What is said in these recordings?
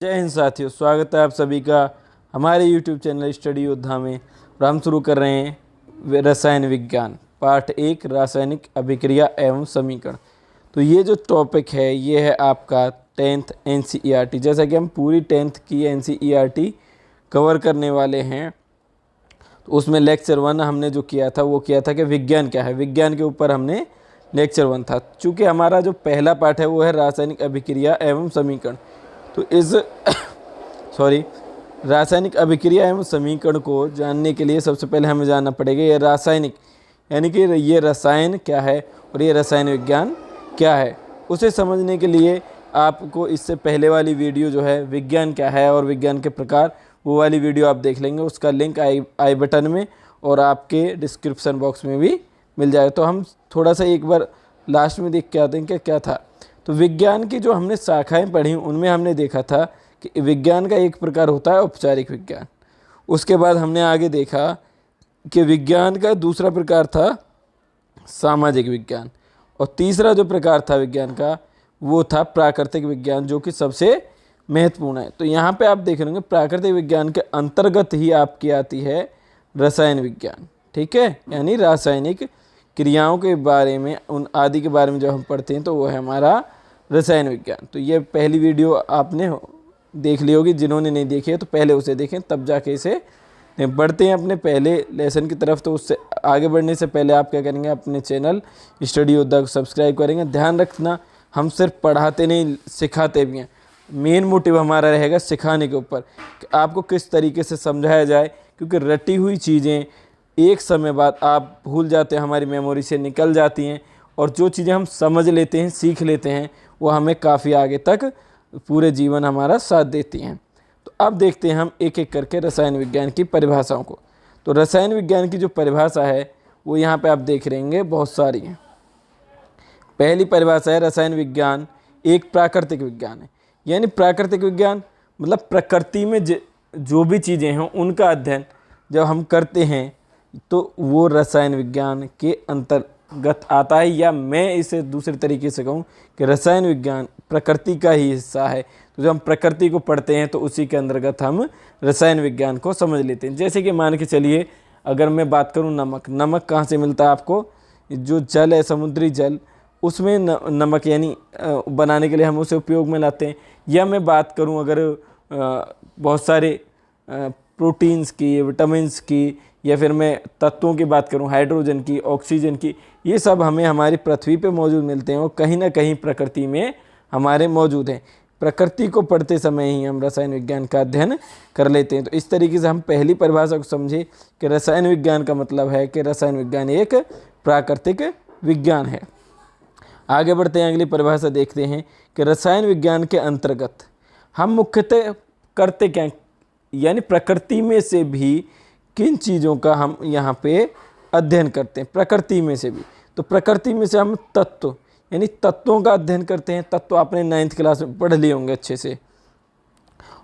जय हिंद साथियों, स्वागत है आप सभी का हमारे YouTube चैनल स्टडी योद्धा में। और हम शुरू कर रहे हैं रसायन विज्ञान पार्ट 1 रासायनिक अभिक्रिया एवं समीकरण। तो ये जो टॉपिक है ये है आपका 10th NCERT। जैसा कि हम पूरी 10th की NCERT कवर करने वाले हैं, तो उसमें लेक्चर 1 हमने जो किया था वो किया था कि विज्ञान क्या है। विज्ञान के ऊपर हमने लेक्चर 1 था। चूँकि हमारा जो पहला पार्ट है वो है रासायनिक अभिक्रिया एवं समीकरण, तो इस रासायनिक अभिक्रिया एवं समीकरण को जानने के लिए सबसे पहले हमें जानना पड़ेगा ये रासायनिक यानी कि ये रसायन क्या है और ये रसायन विज्ञान क्या है। उसे समझने के लिए आपको इससे पहले वाली वीडियो जो है विज्ञान क्या है और विज्ञान के प्रकार, वो वाली वीडियो आप देख लेंगे। उसका लिंक आई बटन में और आपके डिस्क्रिप्शन बॉक्स में भी मिल जाएगा। तो हम थोड़ा सा एक बार लास्ट में देख के आते हैं कि क्या था। तो विज्ञान की जो हमने शाखाएं पढ़ी उनमें हमने देखा था कि विज्ञान का एक प्रकार होता है औपचारिक विज्ञान। उसके बाद हमने आगे देखा कि विज्ञान का दूसरा प्रकार था सामाजिक विज्ञान, और तीसरा जो प्रकार था विज्ञान का वो था प्राकृतिक विज्ञान, जो कि सबसे महत्वपूर्ण है। तो यहाँ पे आप देख लेंगे प्राकृतिक विज्ञान के अंतर्गत ही आपकी आती है रसायन विज्ञान। ठीक है, यानी रासायनिक क्रियाओं के बारे में, उन आदि के बारे में जब हम पढ़ते हैं तो वो है हमारा रसायन विज्ञान। तो ये पहली वीडियो आपने देख ली होगी, जिन्होंने नहीं देखी है तो पहले उसे देखें तब जाके इसे बढ़ते हैं अपने पहले लेसन की तरफ। तो उससे आगे बढ़ने से पहले आप क्या करेंगे, अपने चैनल स्टडी योद्धा को सब्सक्राइब करेंगे। ध्यान रखना हम सिर्फ पढ़ाते नहीं सिखाते भी हैं। मेन मोटिव हमारा रहेगा सिखाने के ऊपर कि आपको किस तरीके से समझाया जाए, क्योंकि रटी हुई चीज़ें एक समय बाद आप भूल जाते हैं, हमारी मेमोरी से निकल जाती हैं, और जो चीज़ें हम समझ लेते हैं सीख लेते हैं वो हमें काफ़ी आगे तक पूरे जीवन हमारा साथ देती हैं। तो अब देखते हैं हम एक एक करके रसायन विज्ञान की परिभाषाओं को। तो रसायन विज्ञान की जो परिभाषा है वो यहाँ पे आप देख रहेंगे बहुत सारी हैं। पहली परिभाषा है रसायन विज्ञान एक प्राकृतिक विज्ञान है। यानी प्राकृतिक विज्ञान मतलब प्रकृति में जो भी चीज़ें हैं उनका अध्ययन जब हम करते हैं तो वो रसायन विज्ञान के अंतर्गत आता है। या मैं इसे दूसरे तरीके से कहूँ कि रसायन विज्ञान प्रकृति का ही हिस्सा है। तो जब हम प्रकृति को पढ़ते हैं तो उसी के अंतर्गत हम रसायन विज्ञान को समझ लेते हैं। जैसे कि मान के चलिए, अगर मैं बात करूँ नमक कहाँ से मिलता है आपको, जो जल है समुद्री जल, उसमें नमक यानी बनाने के लिए हम उसे उपयोग में लाते हैं। या मैं बात करूं अगर बहुत सारे प्रोटीन्स की, विटामिन्स की, या फिर मैं तत्वों की बात करूं हाइड्रोजन की, ऑक्सीजन की, ये सब हमें हमारी पृथ्वी पे मौजूद मिलते हैं और कहीं ना कहीं प्रकृति में हमारे मौजूद हैं। प्रकृति को पढ़ते समय ही हम रसायन विज्ञान का अध्ययन कर लेते हैं। तो इस तरीके से हम पहली परिभाषा को समझे कि रसायन विज्ञान का मतलब है कि रसायन विज्ञान एक प्राकृतिक विज्ञान है। आगे बढ़ते हैं, अगली परिभाषा देखते हैं कि रसायन विज्ञान के अंतर्गत हम मुख्यतः करते क्या, यानी प्रकृति में से भी किन चीज़ों का हम यहाँ पे अध्ययन करते हैं। प्रकृति में से भी, तो प्रकृति में से हम तत्व यानी तत्वों का अध्ययन करते हैं। तत्व आपने 9th क्लास में पढ़ लिए होंगे अच्छे से।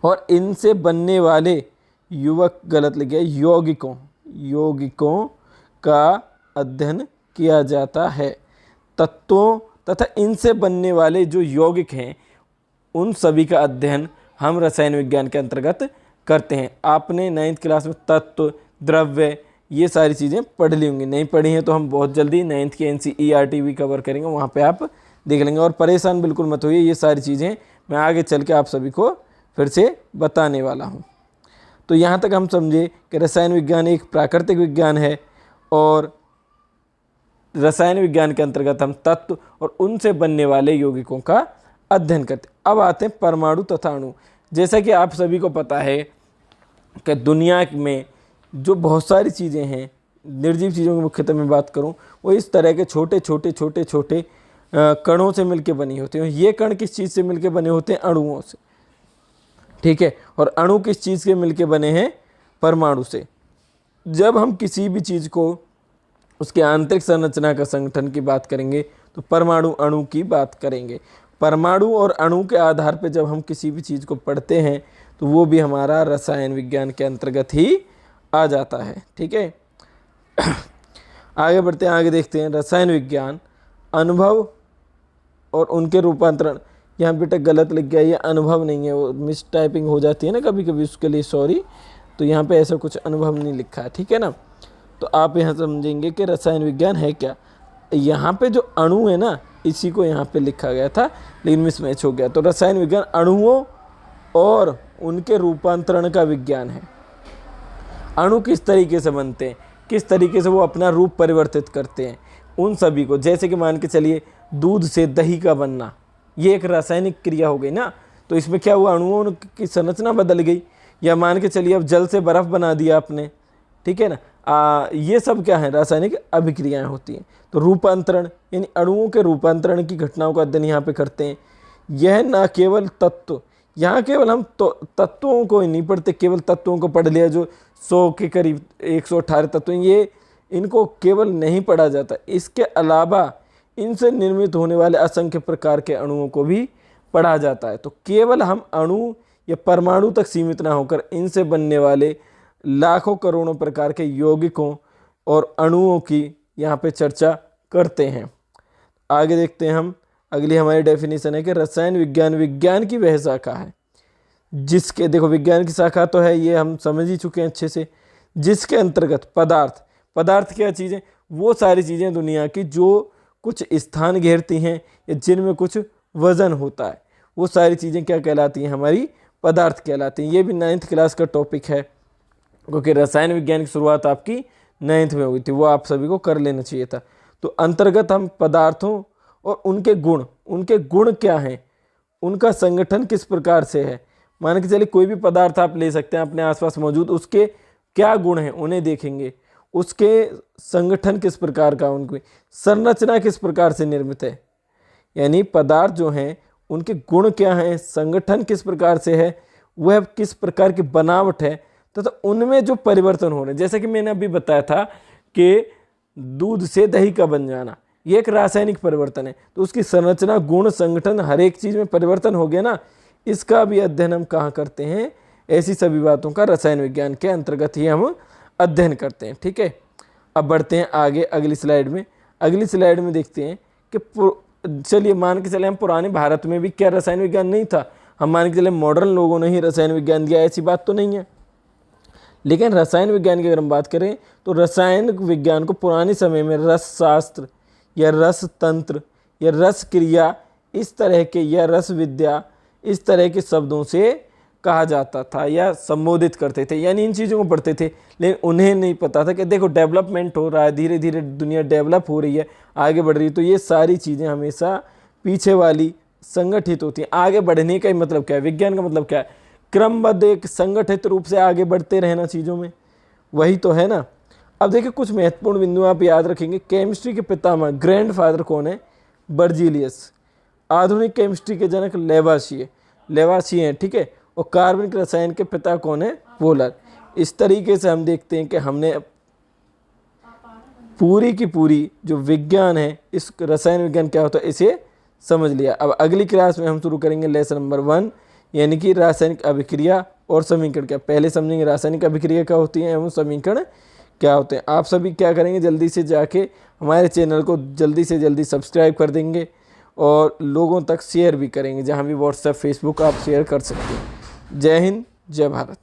और इनसे बनने वाले गलत लिखे यौगिकों का अध्ययन किया जाता है। तत्वों तथा इनसे बनने वाले जो यौगिक हैं उन सभी का अध्ययन हम रसायन विज्ञान के अंतर्गत करते हैं। आपने 9th क्लास में तत्व, द्रव्य, ये सारी चीज़ें पढ़ ली होंगी। नहीं पढ़ी हैं तो हम बहुत जल्दी 9th की NCERT भी कवर करेंगे, वहाँ पे आप देख लेंगे। और परेशान बिल्कुल मत होइए, ये सारी चीज़ें मैं आगे चल के आप सभी को फिर से बताने वाला हूँ। तो यहाँ तक हम समझे कि रसायन विज्ञान एक प्राकृतिक विज्ञान है और रसायन विज्ञान के अंतर्गत हम तत्व और उनसे बनने वाले यौगिकों का अध्ययन करते हैं। अब आते हैं परमाणु तथा अणु। जैसा कि आप सभी को पता है कि दुनिया में जो बहुत सारी चीज़ें हैं, निर्जीव चीज़ों की मुख्यतः मैं बात करूं, वो इस तरह के छोटे छोटे कणों से मिलकर बनी होती हैं। ये कण किस चीज़ से मिलकर बने होते हैं? अणुओं से। ठीक है, और अणु किस चीज़ के मिलकर बने हैं? परमाणु से। जब हम किसी भी चीज़ को उसके आंतरिक संरचना का संगठन की बात करेंगे तो परमाणु अणु की बात करेंगे। परमाणु और अणु के आधार पर जब हम किसी भी चीज़ को पढ़ते हैं तो वो भी हमारा रसायन विज्ञान के अंतर्गत ही आ जाता है। ठीक है, आगे बढ़ते हैं, आगे देखते हैं रसायन विज्ञान अनुभव और उनके रूपांतरण यहाँ बेटा गलत लिख गया, ये अनुभव नहीं है, वो मिस टाइपिंग हो जाती है ना कभी कभी, उसके लिए सॉरी। तो यहाँ पे ऐसा कुछ अनुभव नहीं लिखा है, ठीक है ना। तो आप यहाँ समझेंगे कि रसायन विज्ञान है क्या। यहाँ पे जो अणु है ना, इसी को यहाँ पे लिखा गया था लेकिन मिसमैच हो गया। तो रसायन विज्ञान अणुओं और उनके रूपांतरण का विज्ञान है। अणु किस तरीके से बनते हैं, किस तरीके से वो अपना रूप परिवर्तित करते हैं, उन सभी को। जैसे कि मान के चलिए दूध से दही का बनना, ये एक रासायनिक क्रिया हो गई ना। तो इसमें क्या हुआ, अणुओं की संरचना बदल गई। या मान के चलिए अब जल से बर्फ़ बना दिया आपने, ठीक है ना। ये सब क्या है, रासायनिक अभिक्रियाएं होती हैं। तो रूपांतरण यानी अणुओं के रूपांतरण की घटनाओं का अध्ययन यहाँ पे करते हैं। यह न केवल तत्व, यहाँ केवल हम तो तत्वों को ही नहीं पढ़ते, केवल तत्वों को पढ़ लिया जो 100 के करीब 118 तत्व, ये इनको केवल नहीं पढ़ा जाता। इसके अलावा इनसे निर्मित होने वाले असंख्य प्रकार के अणुओं को भी पढ़ा जाता है। तो केवल हम अणु या परमाणु तक सीमित ना होकर इनसे बनने वाले लाखों करोड़ों प्रकार के यौगिकों और अणुओं की यहाँ पे चर्चा करते हैं। आगे देखते हैं हम, अगली हमारी डेफिनेशन है कि रसायन विज्ञान विज्ञान की वह शाखा है जिसके, देखो विज्ञान की शाखा तो है, ये हम समझ ही चुके हैं अच्छे से, जिसके अंतर्गत पदार्थ, पदार्थ क्या चीज़ें, वो सारी चीज़ें दुनिया की जो कुछ स्थान घेरती हैं या जिनमें कुछ वजन होता है, वो सारी चीज़ें क्या कहलाती हैं, हमारी पदार्थ कहलाती हैं। ये भी 9th क्लास का टॉपिक है, क्योंकि रसायन विज्ञान की शुरुआत आपकी 9th में हुई थी, वो आप सभी को कर लेना चाहिए था। तो अंतर्गत हम पदार्थों और उनके गुण क्या हैं, उनका संगठन किस प्रकार से है। मान के चलिए कोई भी पदार्थ आप ले सकते हैं अपने आसपास मौजूद, उसके क्या गुण हैं उन्हें देखेंगे, उसके संगठन किस प्रकार का, उनकी संरचना किस प्रकार से निर्मित है, यानी पदार्थ जो हैं उनके गुण क्या हैं, संगठन किस प्रकार से है, वह किस प्रकार की बनावट है, तो उनमें जो परिवर्तन हो रहे हैं। जैसे कि मैंने अभी बताया था कि दूध से दही का बन जाना, ये एक रासायनिक परिवर्तन है। तो उसकी संरचना, गुण, संगठन, हर एक चीज़ में परिवर्तन हो गया ना, इसका भी अध्ययन हम कहाँ करते हैं, ऐसी सभी बातों का रसायन विज्ञान के अंतर्गत ही हम अध्ययन करते हैं, ठीक है। अब बढ़ते हैं आगे अगली स्लाइड में। अगली स्लाइड में देखते हैं कि चलिए मान के चले हम पुराने भारत में भी क्या रसायन विज्ञान नहीं था, हम मान के चले मॉडर्न लोगों ने ही रसायन विज्ञान दिया, ऐसी बात तो नहीं है। लेकिन रसायन विज्ञान की अगर हम बात करें तो रसायन विज्ञान को पुराने समय में रस शास्त्र या रस तंत्र या रस क्रिया इस तरह के, या रस विद्या इस तरह के शब्दों से कहा जाता था या संबोधित करते थे, यानी इन चीज़ों को पढ़ते थे। लेकिन उन्हें नहीं पता था कि देखो डेवलपमेंट हो रहा है, धीरे धीरे दुनिया डेवलप हो रही है, आगे बढ़ रही है, तो ये सारी चीज़ें हमेशा पीछे वाली संगठित होती हैं। आगे बढ़ने का ही मतलब क्या है, विज्ञान का मतलब क्या है, क्रमबद्ध एक संगठित रूप से आगे बढ़ते रहना चीज़ों में, वही तो है ना। अब देखिए कुछ महत्वपूर्ण बिंदु आप याद रखेंगे। केमिस्ट्री के पितामह, ग्रैंडफादर कौन है, बर्जीलियस। आधुनिक केमिस्ट्री के जनक लेवासिए हैं, ठीक है। और कार्बनिक रसायन के पिता कौन है, वोलर। इस तरीके से हम देखते हैं कि हमने पूरी की पूरी जो विज्ञान है, इस रसायन विज्ञान क्या होता है इसे समझ लिया। अब अगली क्लास में हम शुरू करेंगे लेसन नंबर 1, यानी कि रासायनिक अभिक्रिया और समीकरण। क्या पहले समझेंगे रासायनिक अभिक्रिया क्या होती है एवं समीकरण क्या होते हैं। आप सभी क्या करेंगे, जल्दी से जाके हमारे चैनल को जल्दी से जल्दी सब्सक्राइब कर देंगे और लोगों तक शेयर भी करेंगे, जहाँ भी व्हाट्सएप फेसबुक आप शेयर कर सकते हैं। जय हिंद, जय भारत।